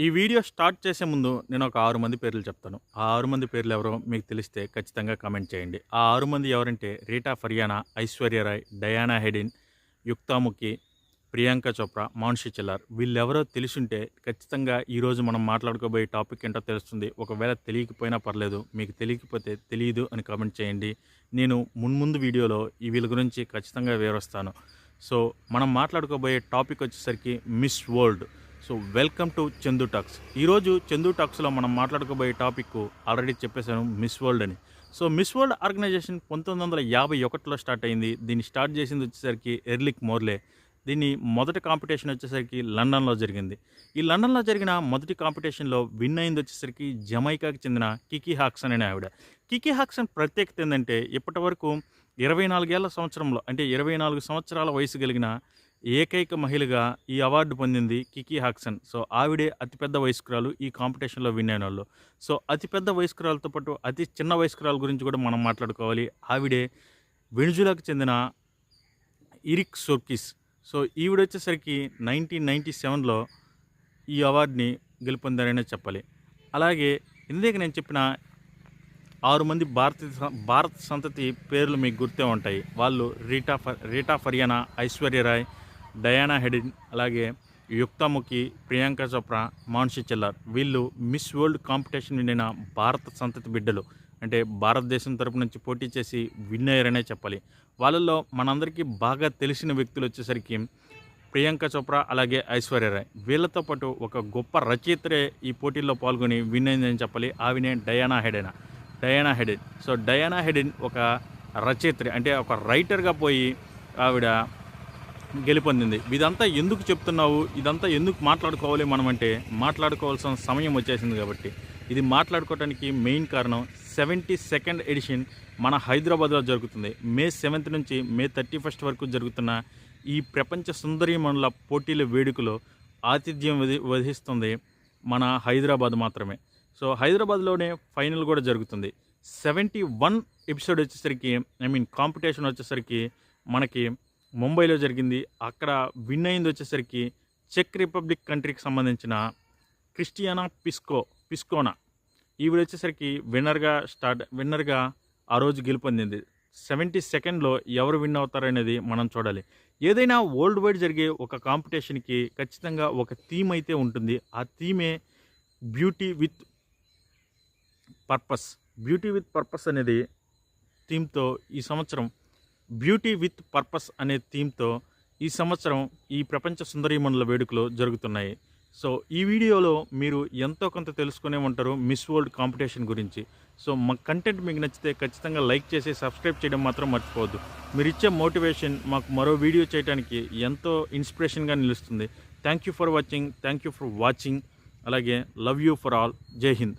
ఈ video start చేసే ముందు నేను ఒక 6 మంది పేర్లు చెప్తాను. ఆ 6 మంది పేర్లు ఎవరో మీకు తెలిస్తే ఖచ్చితంగా కామెంట్ చేయండి. ఆ 6 మంది ఎవరంటే రీటా ఫరియానా, ఐశ్వర్య రాయ్, డయానా హెడిన్, యుక్తాముఖి, ప్రియాంక చోప్రా, మాన్షి చిల్లార్. వీళ్ళెవరో తెలిసుంటే ఖచ్చితంగా ఈరోజు మనం మాట్లాడుకోబోయే టాపిక్ ఏంటో తెలుస్తుంది. ఒకవేళ తెలియకపోయినా పర్లేదు, మీకు తెలియకపోతే తెలీదు అని కామెంట్ చేయండి. నేను మున్ముందు వీడియోలో వీళ్ళ గురించి ఖచ్చితంగా వివరిస్తాను. సో మనం మాట్లాడుకోబోయే టాపిక్ వచ్చేసరికి miss world. So welcome to Chandu talks. ఈరోజు చందు టాక్స్లో మనం మాట్లాడుకోబోయే టాపిక్ ఆల్రెడీ చెప్పేశాను, మిస్ వరల్డ్ అని. సో మిస్ వరల్డ్ ఆర్గనైజేషన్ 1951లో స్టార్ట్ అయింది. దీన్ని స్టార్ట్ చేసింది వచ్చేసరికి ఎర్లిక్ మోర్లే. దీన్ని మొదటి కాంపిటీషన్ వచ్చేసరికి లండన్లో జరిగింది. ఈ లండన్లో జరిగిన మొదటి కాంపిటీషన్లో విన్ అయింది వచ్చేసరికి జమైకాకి చెందిన కికీ హాక్సన్ అనే ఆవిడ. కికీ హాక్సన్ ప్రత్యేకత ఏంటంటే ఇప్పటి వరకు 24 సంవత్సరంలో అంటే 24 సంవత్సరాల వయసు కలిగిన ఏకైక మహిళగా ఈ అవార్డు పొందింది కికీ హాక్సన్. సో ఆవిడే అతిపెద్ద వయస్కురాలు ఈ కాంపిటీషన్లో విన్ అయిన వాళ్ళు. సో అతిపెద్ద వయస్కురాలతో పాటు అతి చిన్న వయస్కురాల గురించి కూడా మనం మాట్లాడుకోవాలి. ఆవిడే వెనిజులాకు చెందిన ఇరిక్ సోర్కిస్. సో ఈవిడ వచ్చేసరికి 1997లో ఈ అవార్డుని గెలుపొందారనే చెప్పాలి. అలాగే ఇందాక నేను చెప్పిన 6 మంది భారత సంతతి పేర్లు మీకు గుర్తే ఉంటాయి. వాళ్ళు రీటా ఫరియానా, ఐశ్వర్య రాయ్, డయానా హెడిన్, అలాగే యుక్తాముఖి, ప్రియాంక చోప్రా, మాన్షి చిల్లార్. వీళ్ళు మిస్ వరల్డ్ కాంపిటీషన్ విన్న భారత సంతతి బిడ్డలు. అంటే భారతదేశం తరపు నుంచి పోటీ చేసి విన్ అయ్యారనే చెప్పాలి. వాళ్ళల్లో మనందరికీ బాగా తెలిసిన వ్యక్తులు వచ్చేసరికి ప్రియాంక చోప్రా, అలాగే ఐశ్వర్య రాయ్. వీళ్ళతో పాటు ఒక గొప్ప రచయిత్రే ఈ పోటీల్లో పాల్గొని విన్ అయిందని చెప్పాలి. ఆవినే డయానా హెడిన్. సో డయానా హెడిన్ ఒక రచయిత్రి, అంటే ఒక రైటర్గా పోయి ఆవిడ గెలుపొందింది. ఇదంతా ఎందుకు చెప్తున్నావు, ఇదంతా ఎందుకు మాట్లాడుకోవాలి మనం అంటే, మాట్లాడుకోవాల్సిన సమయం వచ్చేసింది కాబట్టి. ఇది మాట్లాడుకోవడానికి మెయిన్ కారణం 72nd ఎడిషన్ మన హైదరాబాద్లో జరుగుతుంది. మే 7th నుంచి మే 31st వరకు జరుగుతున్న ఈ ప్రపంచ సుందరీమణుల పోటీల వేడుకలో ఆతిథ్యం వహిస్తుంది మన హైదరాబాద్ మాత్రమే. సో హైదరాబాద్లోనే ఫైనల్ కూడా జరుగుతుంది. 71 ఎపిసోడ్ వచ్చేసరికి కాంపిటీషన్ వచ్చేసరికి మనకి ముంబైలో జరిగింది. అక్కడ విన్ అయింది వచ్చేసరికి చెక్ రిపబ్లిక్ కంట్రీకి సంబంధించిన క్రిస్టియానా పిస్కోనా. ఈవిడ వచ్చేసరికి విన్నర్గా ఆ రోజు గెలుపొందింది. 72ndలో ఎవరు విన్ అవుతారనేది మనం చూడాలి. ఏదైనా వరల్డ్ వైడ్ జరిగే ఒక కాంపిటీషన్కి ఖచ్చితంగా ఒక థీమ్ అయితే ఉంటుంది. ఆ థీమే బ్యూటీ విత్ పర్పస్ అనేది థీమ్తో ఈ సంవత్సరం ఈ సంవత్సరం ఈ ప్రపంచ సుందరీమణుల వేడుకలు జరుగుతున్నాయి. సో ఈ వీడియోలో మీరు ఎంతో కొంత తెలుసుకునే ఉంటారు మిస్ వరల్డ్ కాంపిటీషన్ గురించి. సో మా కంటెంట్ మీకు నచ్చితే ఖచ్చితంగా లైక్ చేసి సబ్స్క్రైబ్ చేయడం మాత్రం మర్చిపోవద్దు. మీరు ఇచ్చే మోటివేషన్ మాకు మరో వీడియో చేయడానికి ఎంతో ఇన్స్పిరేషన్గా నిలుస్తుంది. Thank you for watching. అలాగే లవ్ యూ ఫర్ ఆల్. జై హింద్.